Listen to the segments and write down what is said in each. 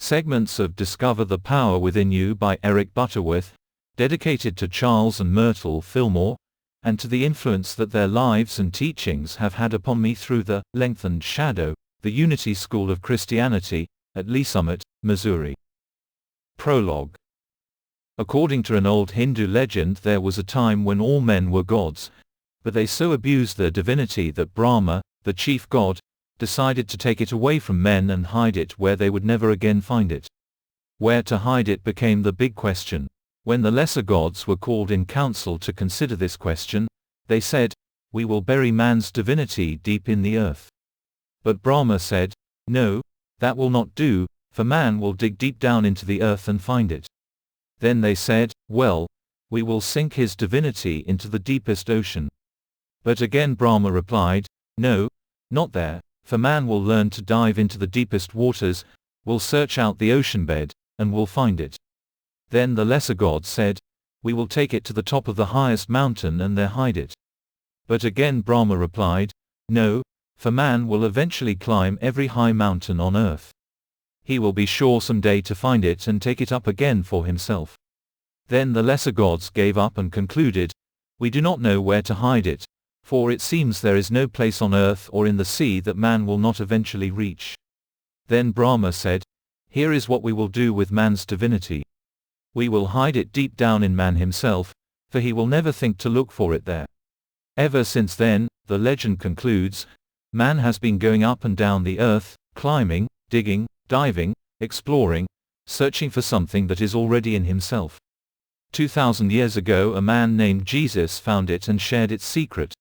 Segments of Discover the Power Within You by Eric Butterworth, dedicated to Charles and Myrtle Fillmore, and to the influence that their lives and teachings have had upon me through the Lengthened Shadow, the Unity School of Christianity, at Lee Summit, Missouri. Prologue. According to an old Hindu legend, there was a time when all men were gods, but they so abused their divinity that Brahma, the chief god, decided to take it away from men and hide it where they would never again find it. Where to hide it became the big question. When the lesser gods were called in council to consider this question, they said, "We will bury man's divinity deep in the earth." But Brahma said, "No, that will not do, for man will dig deep down into the earth and find it." Then they said, "Well, we will sink his divinity into the deepest ocean." But again Brahma replied, "No, not there, for man will learn to dive into the deepest waters, will search out the ocean bed, and will find it." Then the lesser gods said, "We will take it to the top of the highest mountain and there hide it." But again Brahma replied, "No, for man will eventually climb every high mountain on earth. He will be sure someday to find it and take it up again for himself." Then the lesser gods gave up and concluded, "We do not know where to hide it, for it seems there is no place on earth or in the sea that man will not eventually reach." Then Brahma said, "Here is what we will do with man's divinity. We will hide it deep down in man himself, for he will never think to look for it there." Ever since then, the legend concludes, man has been going up and down the earth, climbing, digging, diving, exploring, searching for something that is already in himself. 2,000 years ago a man named Jesus found it and shared its secret.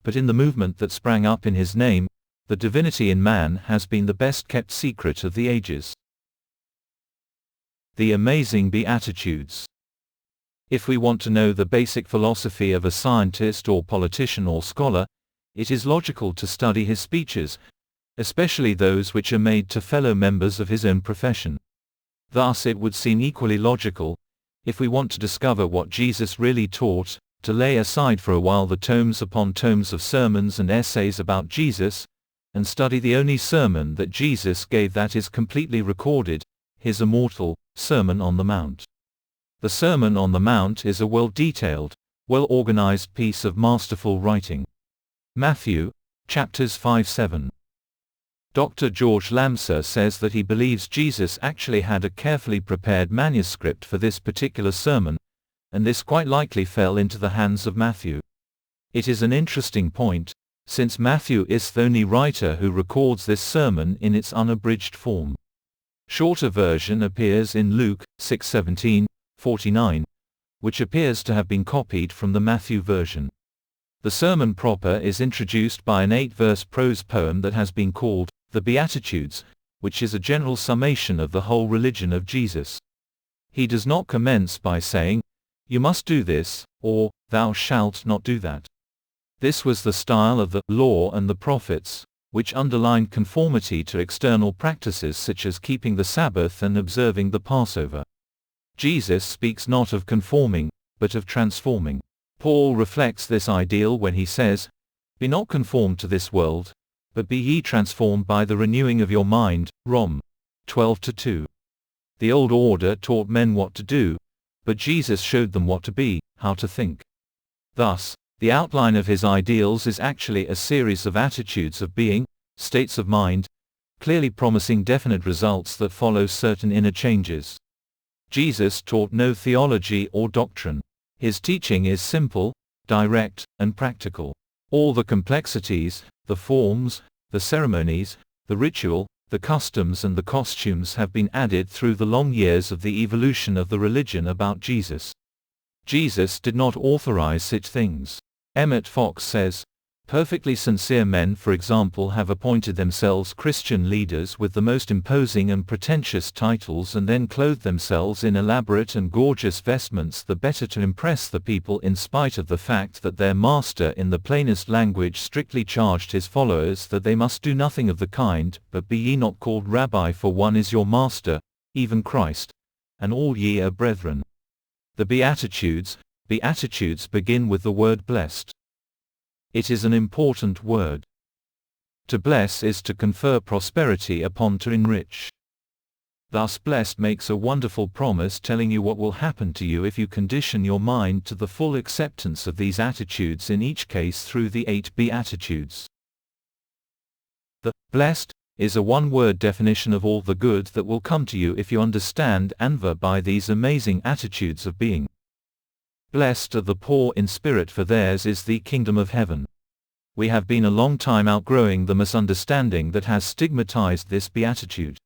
But in the movement that sprang up in his name, the divinity in man has been the best kept secret of the ages. The Amazing Beatitudes. If we want to know the basic philosophy of a scientist or politician or scholar, it is logical to study his speeches, especially those which are made to fellow members of his own profession. Thus it would seem equally logical, if we want to discover what Jesus really taught, to lay aside for a while the tomes upon tomes of sermons and essays about Jesus, and study the only sermon that Jesus gave that is completely recorded, his immortal Sermon on the Mount. The Sermon on the Mount is a well-detailed, well-organized piece of masterful writing. Matthew, chapters 5-7. Dr. George Lamsa says that he believes Jesus actually had a carefully prepared manuscript for this particular sermon, and this quite likely fell into the hands of Matthew. It is an interesting point, since Matthew is the only writer who records this sermon in its unabridged form. Shorter version appears in Luke 6:17-49, which appears to have been copied from the Matthew version. The sermon proper is introduced by an 8-verse prose poem that has been called the Beatitudes, which is a general summation of the whole religion of Jesus. He does not commence by saying, "You must do this," or "Thou shalt not do that." This was the style of the Law and the Prophets, which underlined conformity to external practices such as keeping the Sabbath and observing the Passover. Jesus speaks not of conforming, but of transforming. Paul reflects this ideal when he says, "Be not conformed to this world, but be ye transformed by the renewing of your mind." Rom. 12:2. The old order taught men what to do, but Jesus showed them what to be, how to think. Thus, the outline of his ideals is actually a series of attitudes of being, states of mind, clearly promising definite results that follow certain inner changes. Jesus taught no theology or doctrine. His teaching is simple, direct, and practical. All the complexities, the forms, the ceremonies, the ritual, the customs and the costumes have been added through the long years of the evolution of the religion about Jesus. Jesus did not authorize such things. Emmett Fox says, "Perfectly sincere men, for example, have appointed themselves Christian leaders with the most imposing and pretentious titles and then clothed themselves in elaborate and gorgeous vestments the better to impress the people in spite of the fact that their master in the plainest language strictly charged his followers that they must do nothing of the kind, but be ye not called Rabbi, for one is your master, even Christ, and all ye are brethren." The Beatitudes begin with the word blessed. It is an important word. To bless is to confer prosperity upon, to enrich. Thus blessed makes a wonderful promise telling you what will happen to you if you condition your mind to the full acceptance of these attitudes, in each case through the 8 Beatitudes. The blessed is a one-word definition of all the good that will come to you if you understand and live by these amazing attitudes of being. Blessed are the poor in spirit, for theirs is the kingdom of heaven. We have been a long time outgrowing the misunderstanding that has stigmatized this beatitude.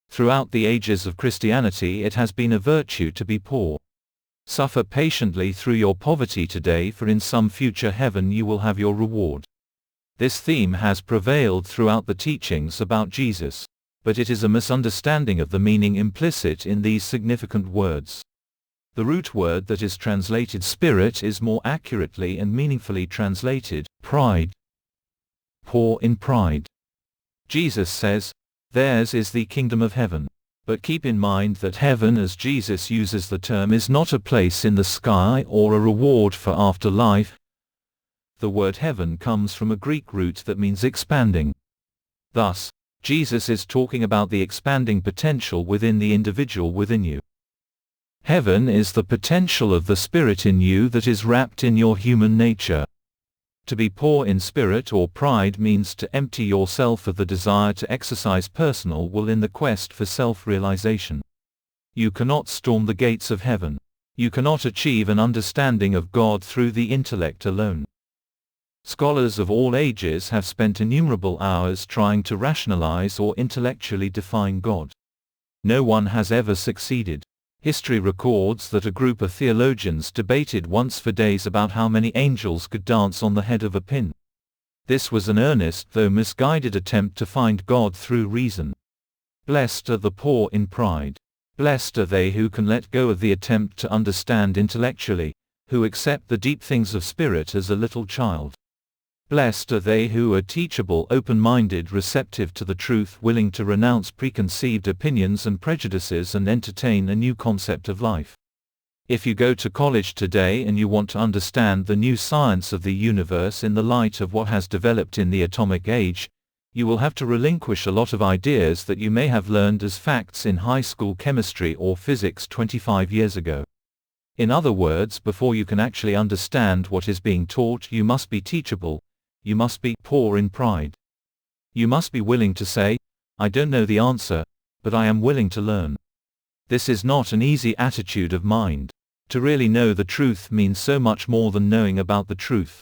Throughout the ages of Christianity it has been a virtue to be poor. Suffer patiently through your poverty today, for in some future heaven you will have your reward. This theme has prevailed throughout the teachings about Jesus, but it is a misunderstanding of the meaning implicit in these significant words. The root word that is translated spirit is more accurately and meaningfully translated pride. Poor in pride. Jesus says, theirs is the kingdom of heaven. But keep in mind that heaven, as Jesus uses the term, is not a place in the sky or a reward for afterlife. The word heaven comes from a Greek root that means expanding. Thus, Jesus is talking about the expanding potential within the individual within you. Heaven is the potential of the Spirit in you that is wrapped in your human nature. To be poor in spirit or pride means to empty yourself of the desire to exercise personal will in the quest for self-realization. You cannot storm the gates of heaven. You cannot achieve an understanding of God through the intellect alone. Scholars of all ages have spent innumerable hours trying to rationalize or intellectually define God. No one has ever succeeded. History records that a group of theologians debated once for days about how many angels could dance on the head of a pin. This was an earnest though misguided attempt to find God through reason. Blessed are the poor in pride. Blessed are they who can let go of the attempt to understand intellectually, who accept the deep things of spirit as a little child. Blessed are they who are teachable, open-minded, receptive to the truth, willing to renounce preconceived opinions and prejudices and entertain a new concept of life. If you go to college today and you want to understand the new science of the universe in the light of what has developed in the atomic age, you will have to relinquish a lot of ideas that you may have learned as facts in high school chemistry or physics 25 years ago. In other words, before you can actually understand what is being taught, you must be teachable. You must be poor in pride. You must be willing to say, I don't know the answer, but I am willing to learn. This is not an easy attitude of mind. To really know the truth means so much more than knowing about the truth.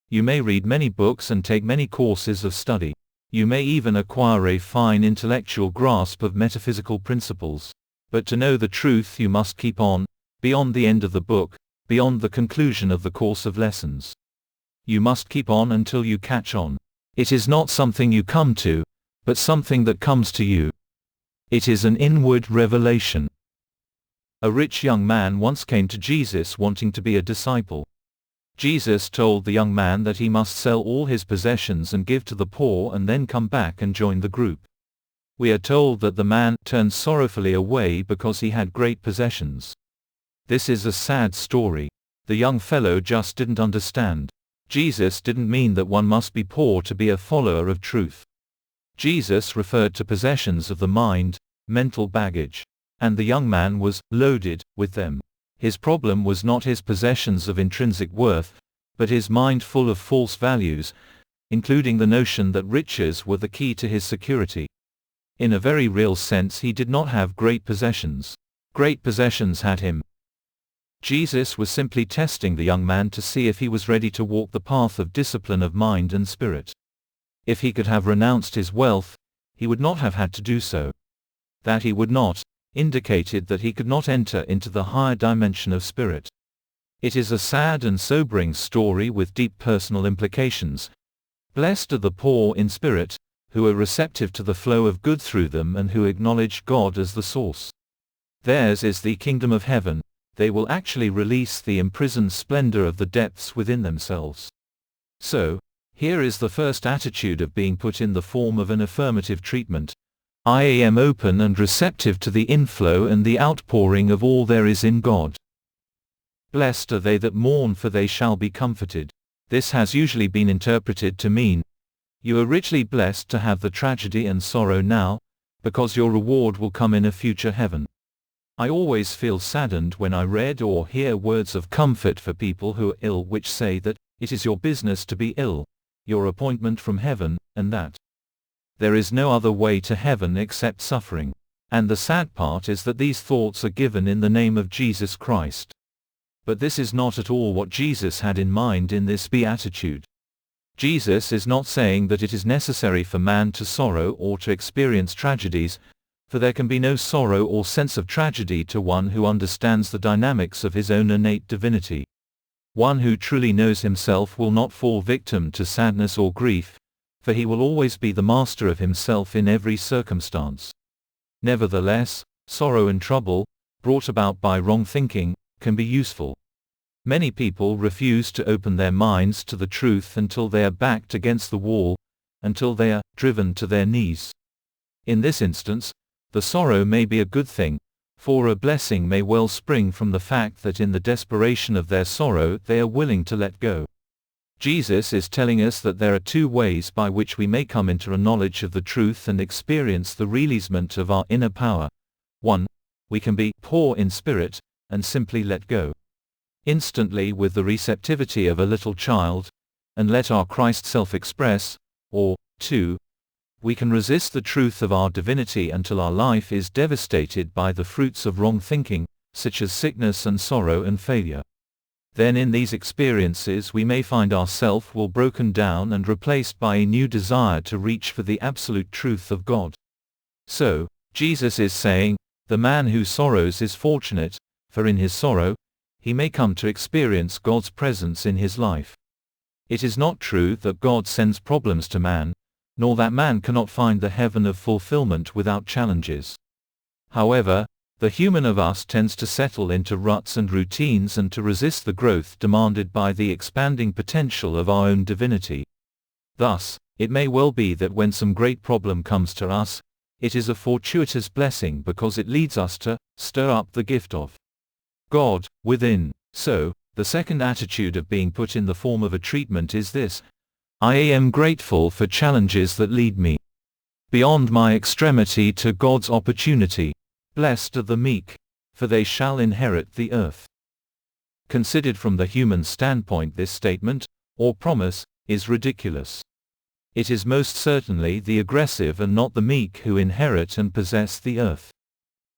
You may read many books and take many courses of study. You may even acquire a fine intellectual grasp of metaphysical principles. But to know the truth you must keep on, beyond the end of the book, beyond the conclusion of the course of lessons. You must keep on until you catch on. It is not something you come to, but something that comes to you. It is an inward revelation. A rich young man once came to Jesus wanting to be a disciple. Jesus told the young man that he must sell all his possessions and give to the poor and then come back and join the group. We are told that the man turned sorrowfully away because he had great possessions. This is a sad story. The young fellow just didn't understand. Jesus didn't mean that one must be poor to be a follower of truth. Jesus referred to possessions of the mind, mental baggage. And the young man was loaded with them. His problem was not his possessions of intrinsic worth, but his mind full of false values, including the notion that riches were the key to his security. In a very real sense, he did not have great possessions. Great possessions had him. Jesus was simply testing the young man to see if he was ready to walk the path of discipline of mind and spirit. If he could have renounced his wealth, he would not have had to do so. That he would not, indicated that he could not enter into the higher dimension of spirit. It is a sad and sobering story with deep personal implications. Blessed are the poor in spirit, who are receptive to the flow of good through them and who acknowledge God as the source. Theirs is the kingdom of heaven. They will actually release the imprisoned splendor of the depths within themselves. So, here is the first attitude of being put in the form of an affirmative treatment. I am open and receptive to the inflow and the outpouring of all there is in God. Blessed are they that mourn, for they shall be comforted. This has usually been interpreted to mean, you are richly blessed to have the tragedy and sorrow now, because your reward will come in a future heaven. I always feel saddened when I read or hear words of comfort for people who are ill which say that, it is your business to be ill, your appointment from heaven, and that there is no other way to heaven except suffering. And the sad part is that these thoughts are given in the name of Jesus Christ. But this is not at all what Jesus had in mind in this beatitude. Jesus is not saying that it is necessary for man to sorrow or to experience tragedies, for there can be no sorrow or sense of tragedy to one who understands the dynamics of his own innate divinity. One who truly knows himself will not fall victim to sadness or grief, for he will always be the master of himself in every circumstance. Nevertheless, sorrow and trouble, brought about by wrong thinking, can be useful. Many people refuse to open their minds to the truth until they are backed against the wall, until they are driven to their knees. In this instance, the sorrow may be a good thing, for a blessing may well spring from the fact that in the desperation of their sorrow they are willing to let go. Jesus is telling us that there are two ways by which we may come into a knowledge of the truth and experience the releasement of our inner power. 1. We can be poor in spirit, and simply let go instantly with the receptivity of a little child, and let our Christ self express, or 2. We can resist the truth of our divinity until our life is devastated by the fruits of wrong thinking, such as sickness and sorrow and failure. Then in these experiences we may find our self-will broken down and replaced by a new desire to reach for the absolute truth of God. So, Jesus is saying, the man who sorrows is fortunate, for in his sorrow, he may come to experience God's presence in his life. It is not true that God sends problems to man, nor that man cannot find the heaven of fulfillment without challenges. However, the human of us tends to settle into ruts and routines and to resist the growth demanded by the expanding potential of our own divinity. Thus, it may well be that when some great problem comes to us, it is a fortuitous blessing because it leads us to stir up the gift of God within. So, the second attitude of being put in the form of a treatment is this: I am grateful for challenges that lead me beyond my extremity to God's opportunity. Blessed are the meek, for they shall inherit the earth. Considered from the human standpoint, this statement, or promise, is ridiculous. It is most certainly the aggressive and not the meek who inherit and possess the earth.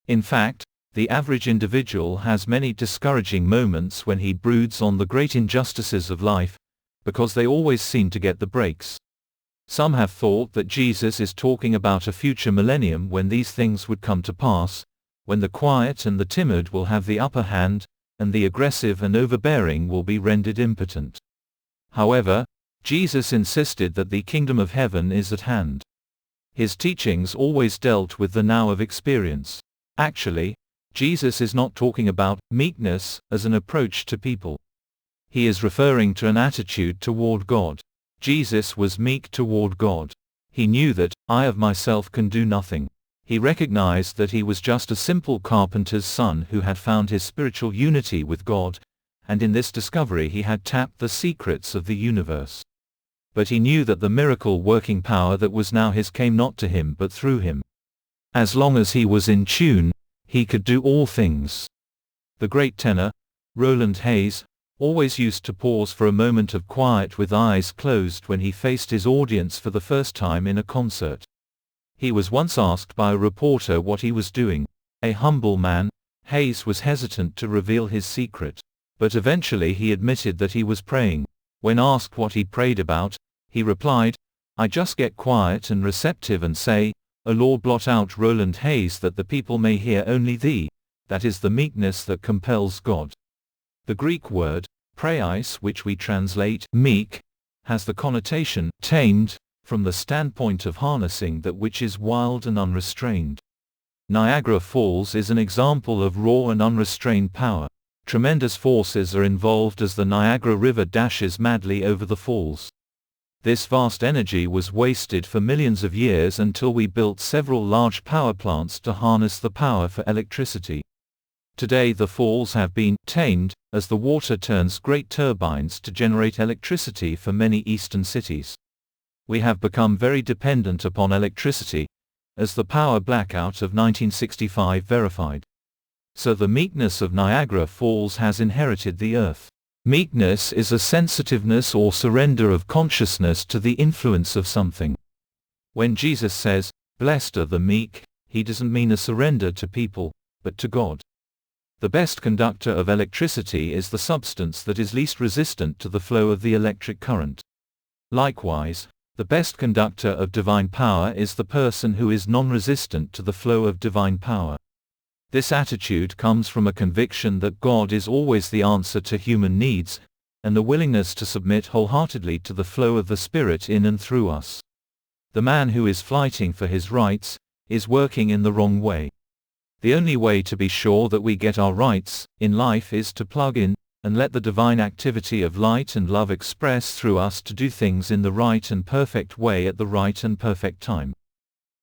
In fact, the average individual has many discouraging moments when he broods on the great injustices of life, because they always seem to get the breaks. Some have thought that Jesus is talking about a future millennium when these things would come to pass, when the quiet and the timid will have the upper hand, and the aggressive and overbearing will be rendered impotent. However, Jesus insisted that the kingdom of heaven is at hand. His teachings always dealt with the now of experience. Actually, Jesus is not talking about meekness as an approach to people. He is referring to an attitude toward God. Jesus was meek toward God. He knew that, I of myself can do nothing. He recognized that he was just a simple carpenter's son who had found his spiritual unity with God, and in this discovery he had tapped the secrets of the universe. But he knew that the miracle-working power that was now his came not to him but through him. As long as he was in tune, he could do all things. The great tenor, Roland Hayes, always used to pause for a moment of quiet with eyes closed when he faced his audience for the first time in a concert. He was once asked by a reporter what he was doing. A humble man, Hayes was hesitant to reveal his secret. But eventually he admitted that he was praying. When asked what he prayed about, he replied, I just get quiet and receptive and say, O Lord, blot out Roland Hayes that the people may hear only thee. That is the meekness that compels God. The Greek word, praeis, which we translate meek, has the connotation tamed, from the standpoint of harnessing that which is wild and unrestrained. Niagara Falls is an example of raw and unrestrained power. Tremendous forces are involved as the Niagara River dashes madly over the falls. This vast energy was wasted for millions of years until we built several large power plants to harness the power for electricity. Today the falls have been tamed, as the water turns great turbines to generate electricity for many eastern cities. We have become very dependent upon electricity, as the power blackout of 1965 verified. So the meekness of Niagara Falls has inherited the earth. Meekness is a sensitiveness or surrender of consciousness to the influence of something. When Jesus says, "Blessed are the meek," he doesn't mean a surrender to people, but to God. The best conductor of electricity is the substance that is least resistant to the flow of the electric current. Likewise, the best conductor of divine power is the person who is non-resistant to the flow of divine power. This attitude comes from a conviction that God is always the answer to human needs, and a willingness to submit wholeheartedly to the flow of the Spirit in and through us. The man who is fighting for his rights is working in the wrong way. The only way to be sure that we get our rights in life is to plug in and let the divine activity of light and love express through us to do things in the right and perfect way at the right and perfect time.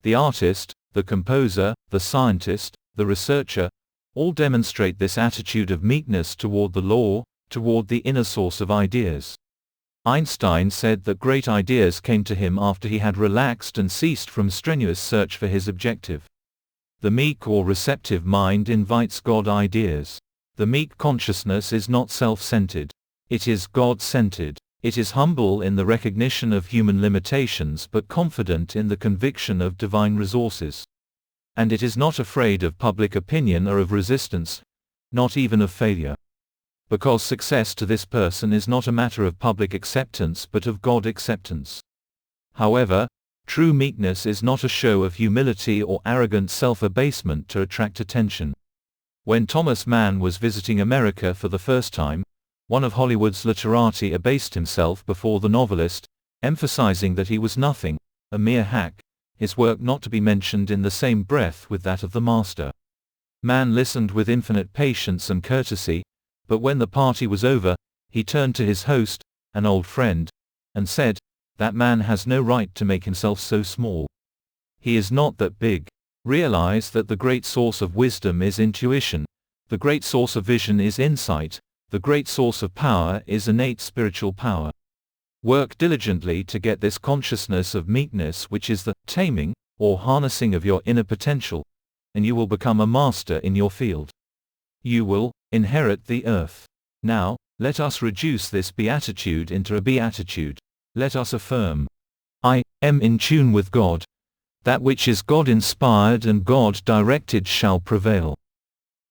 The artist, the composer, the scientist, the researcher, all demonstrate this attitude of meekness toward the law, toward the inner source of ideas. Einstein said that great ideas came to him after he had relaxed and ceased from strenuous search for his objective. The meek or receptive mind invites God ideas. The meek consciousness is not self-centered. It is God-centered. It is humble in the recognition of human limitations but confident in the conviction of divine resources. And it is not afraid of public opinion or of resistance, not even of failure. Because success to this person is not a matter of public acceptance but of God acceptance. However, true meekness is not a show of humility or arrogant self-abasement to attract attention. When Thomas Mann was visiting America for the first time, one of Hollywood's literati abased himself before the novelist, emphasizing that he was nothing, a mere hack, his work not to be mentioned in the same breath with that of the master. Mann listened with infinite patience and courtesy, but when the party was over, he turned to his host, an old friend, and said, "That man has no right to make himself so small. He is not that big. Realize that the great source of wisdom is intuition, the great source of vision is insight, the great source of power is innate spiritual power. Work diligently to get this consciousness of meekness, which is the taming or harnessing of your inner potential, and you will become a master in your field. You will inherit the earth." Now, let us reduce this beatitude into a beatitude. Let us affirm, "I am in tune with God. That which is God-inspired and God-directed shall prevail.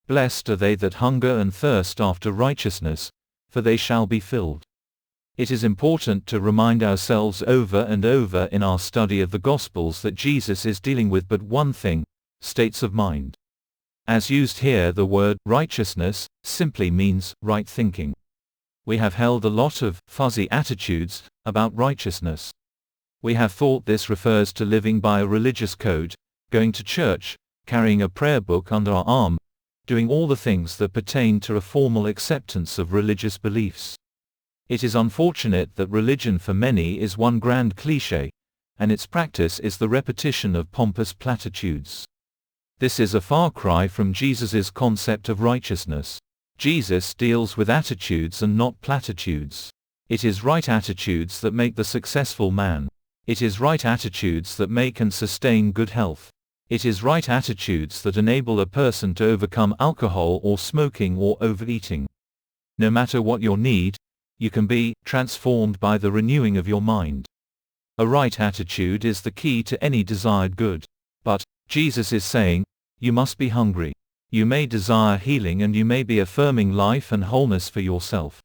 Blessed are they that hunger and thirst after righteousness, for they shall be filled." It is important to remind ourselves over and over in our study of the Gospels that Jesus is dealing with but one thing, states of mind. As used here, the word righteousness simply means right thinking. We have held a lot of fuzzy attitudes about righteousness. We have thought this refers to living by a religious code, going to church, carrying a prayer book under our arm, doing all the things that pertain to a formal acceptance of religious beliefs. It is unfortunate that religion for many is one grand cliché, and its practice is the repetition of pompous platitudes. This is a far cry from Jesus's concept of righteousness. Jesus deals with attitudes and not platitudes. It is right attitudes that make the successful man. It is right attitudes that make and sustain good health. It is right attitudes that enable a person to overcome alcohol or smoking or overeating. No matter what your need, you can be transformed by the renewing of your mind. A right attitude is the key to any desired good. But Jesus is saying, you must be hungry. You may desire healing and you may be affirming life and wholeness for yourself.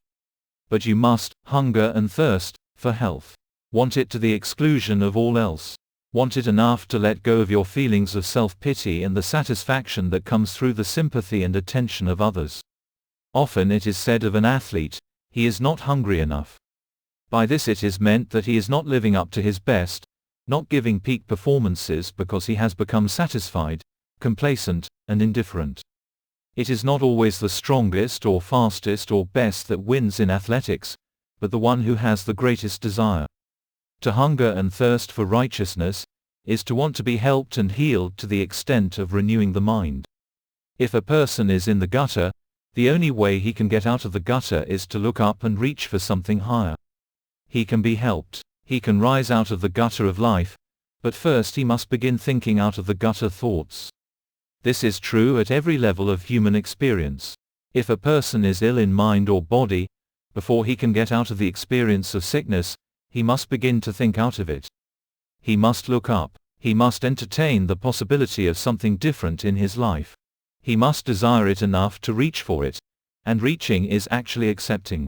But you must hunger and thirst for health. Want it to the exclusion of all else. Want it enough to let go of your feelings of self-pity and the satisfaction that comes through the sympathy and attention of others. Often it is said of an athlete, he is not hungry enough. By this it is meant that he is not living up to his best, not giving peak performances because he has become satisfied, complacent, and indifferent. It is not always the strongest or fastest or best that wins in athletics, but the one who has the greatest desire. To hunger and thirst for righteousness is to want to be helped and healed to the extent of renewing the mind. If a person is in the gutter, the only way he can get out of the gutter is to look up and reach for something higher. He can be helped. He can rise out of the gutter of life, But first he must begin thinking out of the gutter thoughts. This is true at every level of human experience. If a person is ill in mind or body, before he can get out of the experience of sickness, he must begin to think out of it. He must look up. He must entertain the possibility of something different in his life. He must desire it enough to reach for it, and reaching is actually accepting.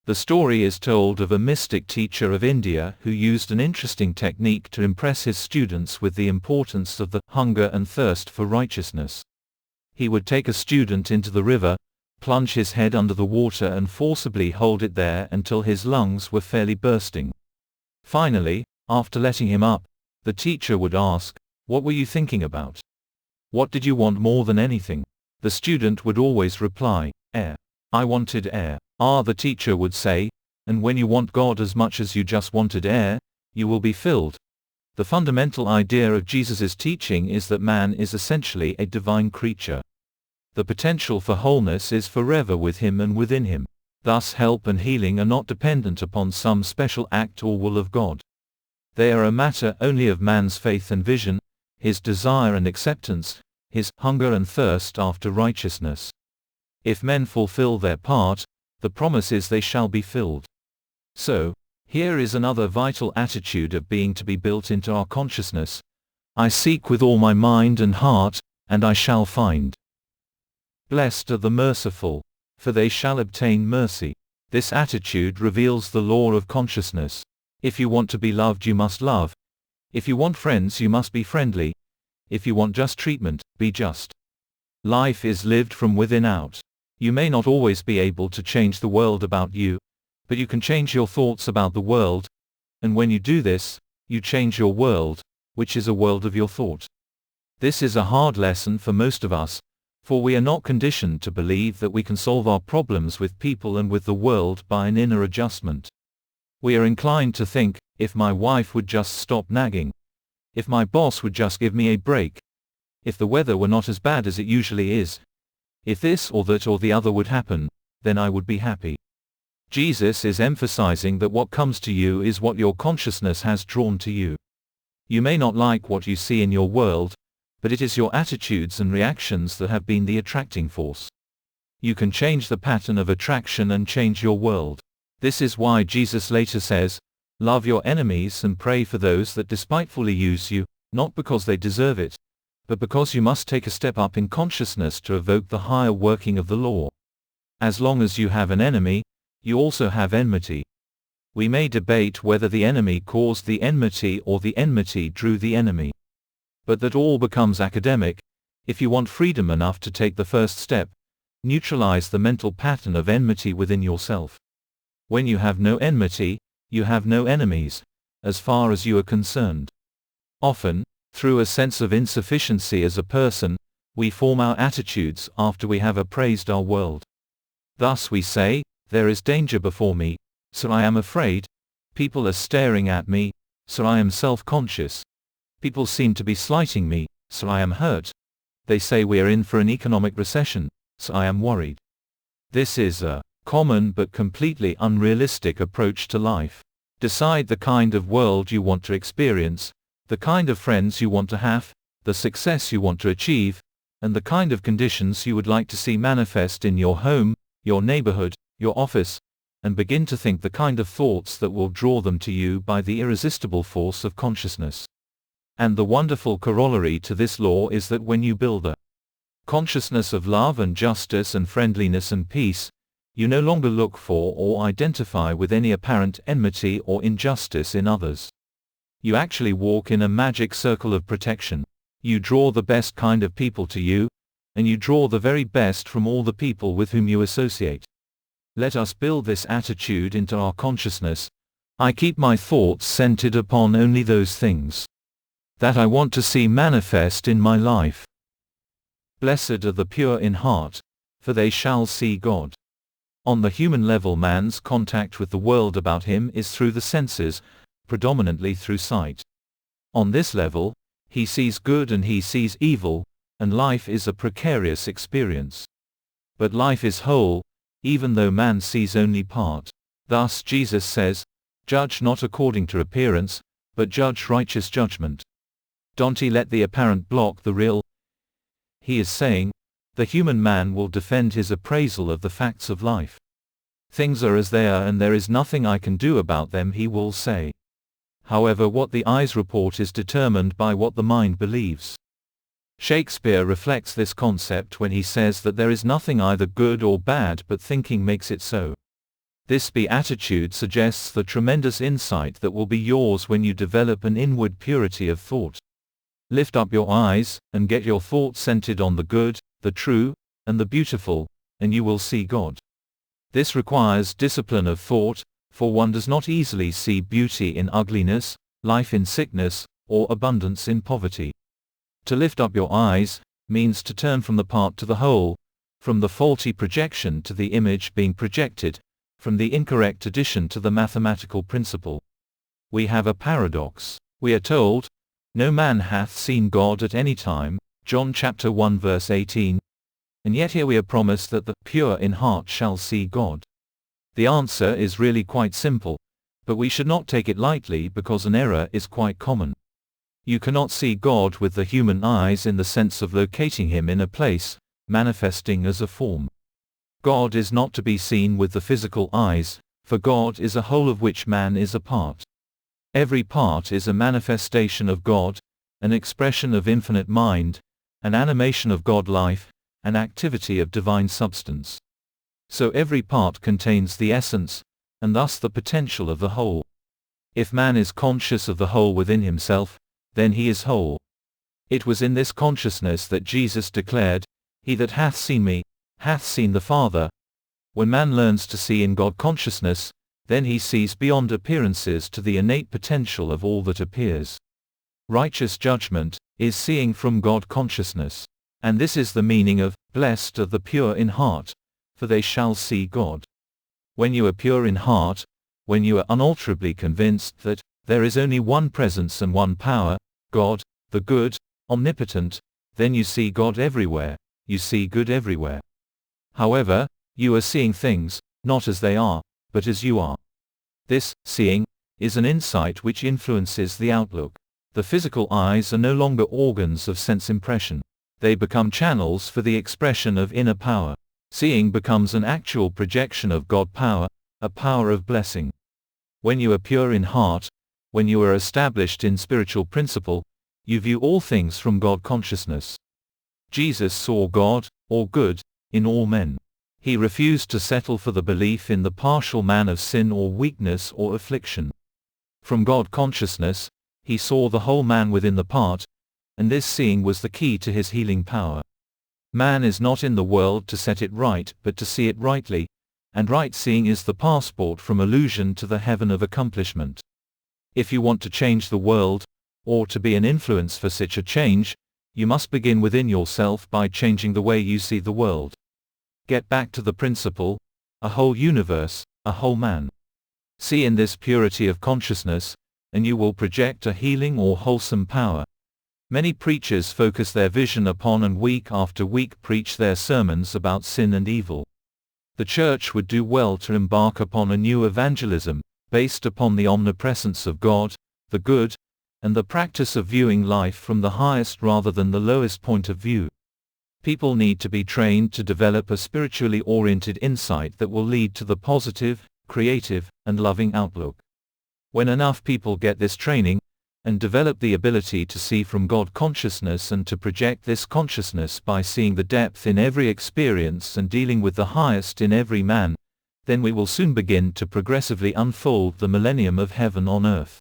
The story is told of a mystic teacher of India who used an interesting technique to impress his students with the importance of the hunger and thirst for righteousness. He would take a student into the river, plunge his head under the water and forcibly hold it there until his lungs were fairly bursting. Finally, after letting him up, the teacher would ask, "What were you thinking about? What did you want more than anything?" The student would always reply, "Air. I wanted air." The teacher would say, "And when you want God as much as you just wanted air, you will be filled." The fundamental idea of Jesus' teaching is that man is essentially a divine creature. The potential for wholeness is forever with him and within him. Thus help and healing are not dependent upon some special act or will of God. They are a matter only of man's faith and vision, his desire and acceptance, his hunger and thirst after righteousness. If men fulfill their part, the promise is they shall be filled. So, here is another vital attitude of being to be built into our consciousness. I seek with all my mind and heart, and I shall find. Blessed are the merciful, for they shall obtain mercy. This attitude reveals the law of consciousness. If you want to be loved, you must love. If you want friends, you must be friendly. If you want just treatment, be just. Life is lived from within out. You may not always be able to change the world about you, but you can change your thoughts about the world, and when you do this, you change your world, which is a world of your thought. This is a hard lesson for most of us, for we are not conditioned to believe that we can solve our problems with people and with the world by an inner adjustment. We are inclined to think, if my wife would just stop nagging, if my boss would just give me a break, if the weather were not as bad as it usually is, if this or that or the other would happen, then I would be happy. Jesus is emphasizing that what comes to you is what your consciousness has drawn to you. You may not like what you see in your world, but it is your attitudes and reactions that have been the attracting force. You can change the pattern of attraction and change your world. This is why Jesus later says, "Love your enemies and pray for those that despitefully use you, not because they deserve it, but because you must take a step up in consciousness to evoke the higher working of the law." As long as you have an enemy, you also have enmity. We may debate whether the enemy caused the enmity or the enmity drew the enemy. But that all becomes academic. If you want freedom enough to take the first step, neutralize the mental pattern of enmity within yourself. When you have no enmity, you have no enemies, as far as you are concerned. Often, through a sense of insufficiency as a person, we form our attitudes after we have appraised our world. Thus we say, "There is danger before me, so I am afraid. People are staring at me, so I am self-conscious. People seem to be slighting me, so I am hurt. They say we are in for an economic recession, so I am worried." This is a common but completely unrealistic approach to life. Decide the kind of world you want to experience, the kind of friends you want to have, the success you want to achieve, and the kind of conditions you would like to see manifest in your home, your neighborhood, your office, and begin to think the kind of thoughts that will draw them to you by the irresistible force of consciousness. And the wonderful corollary to this law is that when you build a consciousness of love and justice and friendliness and peace, you no longer look for or identify with any apparent enmity or injustice in others. You actually walk in a magic circle of protection. You draw the best kind of people to you, and you draw the very best from all the people with whom you associate. Let us build this attitude into our consciousness. I keep my thoughts centered upon only those things that I want to see manifest in my life. Blessed are the pure in heart, for they shall see God. On the human level, man's contact with the world about him is through the senses, predominantly through sight. On this level, he sees good and he sees evil, and life is a precarious experience. But life is whole, even though man sees only part. Thus Jesus says, "Judge not according to appearance, but judge righteous judgment. Don't let the apparent block the real. He is saying, the human man will defend his appraisal of the facts of life. Things are as they are and there is nothing I can do about them, he will say. However, what the eyes report is determined by what the mind believes. Shakespeare reflects this concept when he says that there is nothing either good or bad, but thinking makes it so. This beatitude suggests the tremendous insight that will be yours when you develop an inward purity of thought. Lift up your eyes, and get your thoughts centered on the good, the true, and the beautiful, and you will see God. This requires discipline of thought, for one does not easily see beauty in ugliness, life in sickness, or abundance in poverty. To lift up your eyes means to turn from the part to the whole, from the faulty projection to the image being projected, from the incorrect addition to the mathematical principle. We have a paradox. We are told, "No man hath seen God at any time," John chapter 1 verse 18, and yet here we are promised that the pure in heart shall see God. The answer is really quite simple, but we should not take it lightly because an error is quite common. You cannot see God with the human eyes in the sense of locating him in a place, manifesting as a form. God is not to be seen with the physical eyes, for God is a whole of which man is a part. Every part is a manifestation of God, an expression of infinite mind, an animation of God life, an activity of divine substance. So every part contains the essence, and thus the potential of the whole. If man is conscious of the whole within himself, then he is whole. It was in this consciousness that Jesus declared, "He that hath seen me, hath seen the Father." When man learns to see in God consciousness, then he sees beyond appearances to the innate potential of all that appears. Righteous judgment is seeing from God consciousness. And this is the meaning of, "Blessed are the pure in heart, for they shall see God." When you are pure in heart, when you are unalterably convinced that there is only one presence and one power, God, the good, omnipotent, then you see God everywhere, you see good everywhere. However, you are seeing things, not as they are, but as you are. This, seeing, is an insight which influences the outlook. The physical eyes are no longer organs of sense impression. They become channels for the expression of inner power. Seeing becomes an actual projection of God power, a power of blessing. When you are pure in heart, when you are established in spiritual principle, you view all things from God consciousness. Jesus saw God, or good, in all men. He refused to settle for the belief in the partial man of sin or weakness or affliction. From God consciousness, he saw the whole man within the part, and this seeing was the key to his healing power. Man is not in the world to set it right, but to see it rightly, and right seeing is the passport from illusion to the heaven of accomplishment. If you want to change the world, or to be an influence for such a change, you must begin within yourself by changing the way you see the world. Get back to the principle, a whole universe, a whole man. See in this purity of consciousness, and you will project a healing or wholesome power. Many preachers focus their vision upon and week after week preach their sermons about sin and evil. The church would do well to embark upon a new evangelism, based upon the omnipresence of God, the good, and the practice of viewing life from the highest rather than the lowest point of view. People need to be trained to develop a spiritually oriented insight that will lead to the positive, creative, and loving outlook. When enough people get this training, and develop the ability to see from God consciousness and to project this consciousness by seeing the depth in every experience and dealing with the highest in every man, then we will soon begin to progressively unfold the millennium of heaven on earth.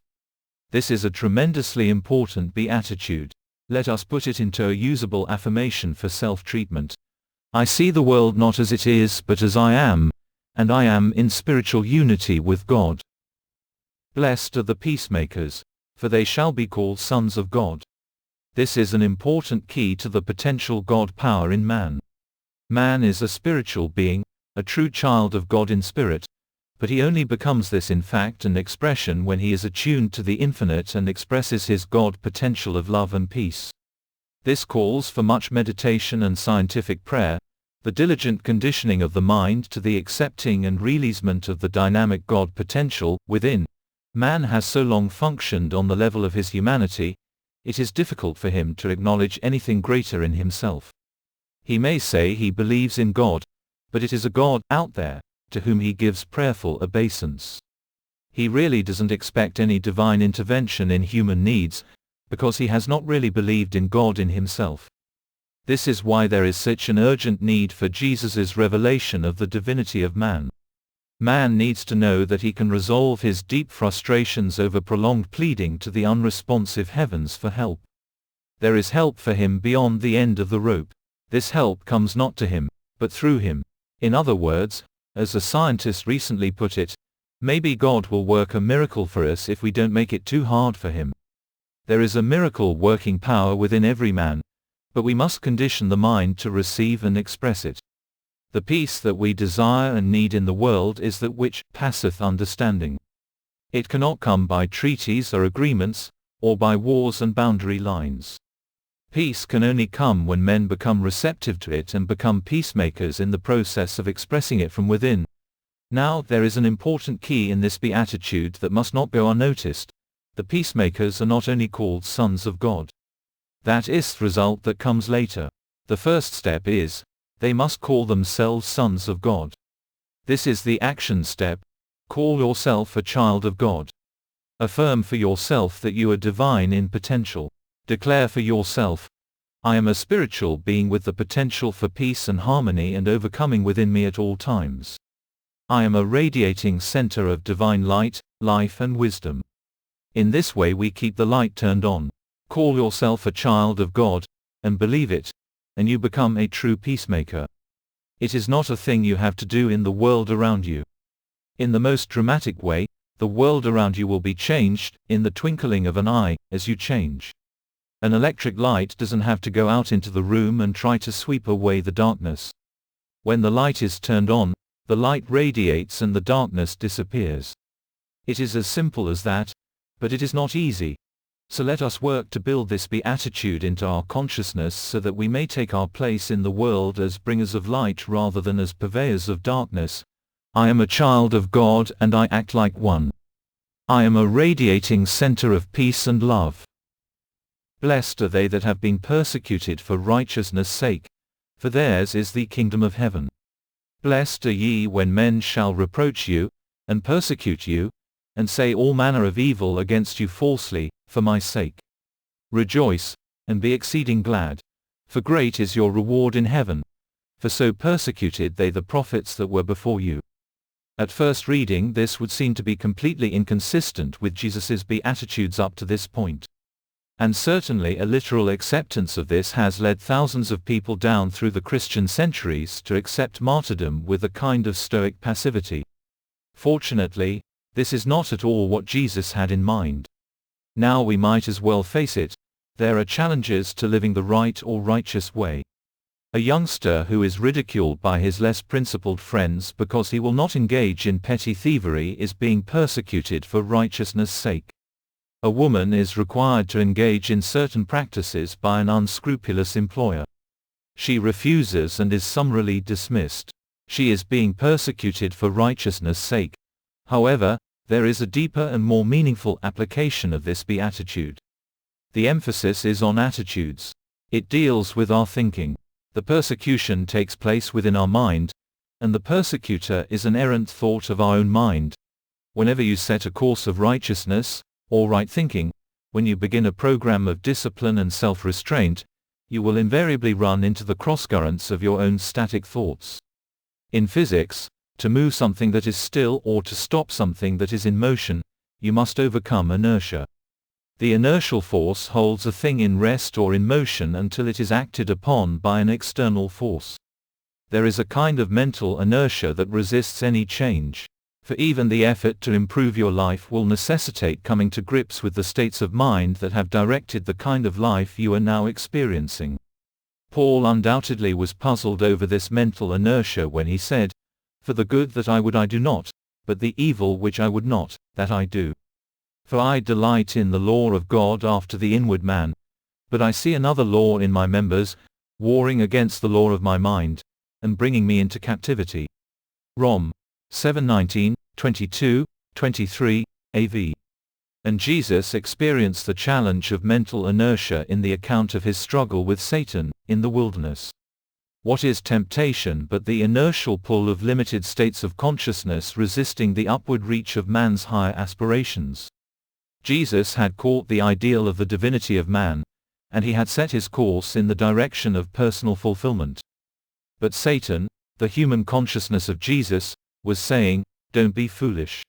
This is a tremendously important beatitude. Let us put it into a usable affirmation for self-treatment. I see the world not as it is but as I am, and I am in spiritual unity with God. Blessed are the peacemakers, for they shall be called sons of God. This is an important key to the potential God power in man. Man is a spiritual being, a true child of God in spirit, but he only becomes this in fact and expression when he is attuned to the infinite and expresses his God potential of love and peace. This calls for much meditation and scientific prayer, the diligent conditioning of the mind to the accepting and releasement of the dynamic God potential within, Man has so long functioned on the level of his humanity, it is difficult for him to acknowledge anything greater in himself. He may say he believes in God, but it is a God out there, to whom he gives prayerful obeisance. He really doesn't expect any divine intervention in human needs, because he has not really believed in God in himself. This is why there is such an urgent need for Jesus' revelation of the divinity of man. Man needs to know that he can resolve his deep frustrations over prolonged pleading to the unresponsive heavens for help. There is help for him beyond the end of the rope. This help comes not to him, but through him. In other words, as a scientist recently put it, maybe God will work a miracle for us if we don't make it too hard for him. There is a miracle working power within every man, but we must condition the mind to receive and express it. The peace that we desire and need in the world is that which passeth understanding. It cannot come by treaties or agreements, or by wars and boundary lines. Peace can only come when men become receptive to it and become peacemakers in the process of expressing it from within. Now, there is an important key in this beatitude that must not go unnoticed. The peacemakers are not only called sons of God. That is the result that comes later. The first step is, they must call themselves sons of God. This is the action step. Call yourself a child of God. Affirm for yourself that you are divine in potential. Declare for yourself, I am a spiritual being with the potential for peace and harmony and overcoming within me at all times. I am a radiating center of divine light, life and wisdom. In this way we keep the light turned on. Call yourself a child of God, and believe it, and you become a true peacemaker. It is not a thing you have to do in the world around you. In the most dramatic way, the world around you will be changed, in the twinkling of an eye, as you change. An electric light doesn't have to go out into the room and try to sweep away the darkness. When the light is turned on, the light radiates and the darkness disappears. It is as simple as that, but it is not easy. So let us work to build this beatitude into our consciousness so that we may take our place in the world as bringers of light rather than as purveyors of darkness. I am a child of God and I act like one. I am a radiating center of peace and love. Blessed are they that have been persecuted for righteousness' sake, for theirs is the kingdom of heaven. Blessed are ye when men shall reproach you, and persecute you, and say all manner of evil against you falsely, for my sake. Rejoice, and be exceeding glad, for great is your reward in heaven. For so persecuted they the prophets that were before you. At first reading this would seem to be completely inconsistent with Jesus' beatitudes up to this point. And certainly a literal acceptance of this has led thousands of people down through the Christian centuries to accept martyrdom with a kind of stoic passivity. Fortunately, this is not at all what Jesus had in mind. Now we might as well face it, there are challenges to living the right or righteous way. A youngster who is ridiculed by his less principled friends because he will not engage in petty thievery is being persecuted for righteousness' sake. A woman is required to engage in certain practices by an unscrupulous employer. She refuses and is summarily dismissed. She is being persecuted for righteousness' sake. However, there is a deeper and more meaningful application of this beatitude. The emphasis is on attitudes. It deals with our thinking. The persecution takes place within our mind, and the persecutor is an errant thought of our own mind. Whenever you set a course of righteousness, or right thinking, when you begin a program of discipline and self-restraint, you will invariably run into the crosscurrents of your own static thoughts. In physics, to move something that is still or to stop something that is in motion, you must overcome inertia. The inertial force holds a thing in rest or in motion until it is acted upon by an external force. There is a kind of mental inertia that resists any change. For even the effort to improve your life will necessitate coming to grips with the states of mind that have directed the kind of life you are now experiencing. Paul undoubtedly was puzzled over this mental inertia when he said, "For the good that I would I do not, but the evil which I would not, that I do. For I delight in the law of God after the inward man, but I see another law in my members, warring against the law of my mind, and bringing me into captivity." Rom. 7:19, 22, 23, AV. And Jesus experienced the challenge of mental inertia in the account of his struggle with Satan in the wilderness. What is temptation but the inertial pull of limited states of consciousness resisting the upward reach of man's higher aspirations? Jesus had caught the ideal of the divinity of man, and he had set his course in the direction of personal fulfillment. But Satan, the human consciousness of Jesus, was saying, "Don't be foolish.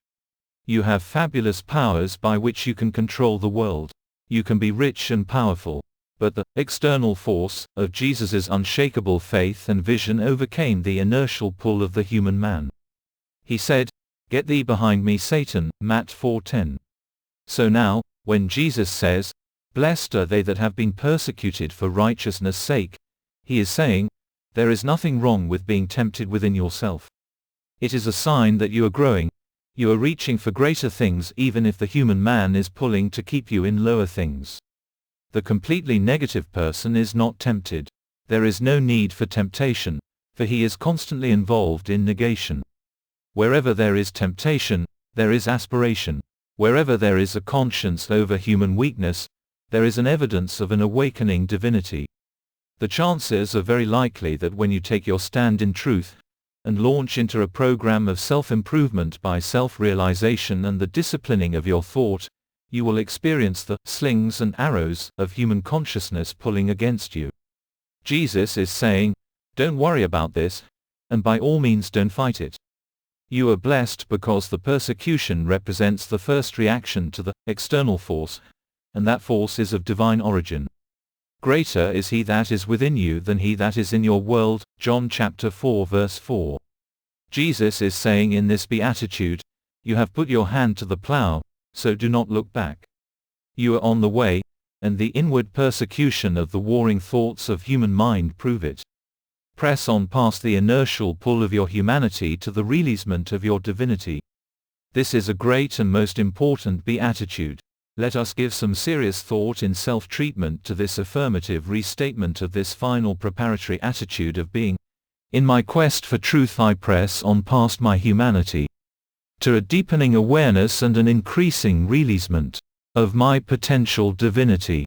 You have fabulous powers by which you can control the world. You can be rich and powerful." But the external force of Jesus' unshakable faith and vision overcame the inertial pull of the human man. He said, "Get thee behind me, Satan," Matt 4:10. So now, when Jesus says, "Blessed are they that have been persecuted for righteousness' sake," he is saying, there is nothing wrong with being tempted within yourself. It is a sign that you are growing. You are reaching for greater things even if the human man is pulling to keep you in lower things. The completely negative person is not tempted. There is no need for temptation, for he is constantly involved in negation. Wherever there is temptation, there is aspiration. Wherever there is a conscience over human weakness, there is an evidence of an awakening divinity. The chances are very likely that when you take your stand in truth, and launch into a program of self-improvement by self-realization and the disciplining of your thought, you will experience the slings and arrows of human consciousness pulling against you. Jesus is saying, don't worry about this, and by all means don't fight it. You are blessed because the persecution represents the first reaction to the external force, and that force is of divine origin. Greater is he that is within you than he that is in your world, John chapter 4 verse 4. Jesus is saying in this beatitude, you have put your hand to the plow, so do not look back. You are on the way, and the inward persecution of the warring thoughts of human mind prove it. Press on past the inertial pull of your humanity to the releasement of your divinity. This is a great and most important beatitude. Let us give some serious thought in self-treatment to this affirmative restatement of this final preparatory attitude of being. In my quest for truth I press on past my humanity to a deepening awareness and an increasing releasement of my potential divinity.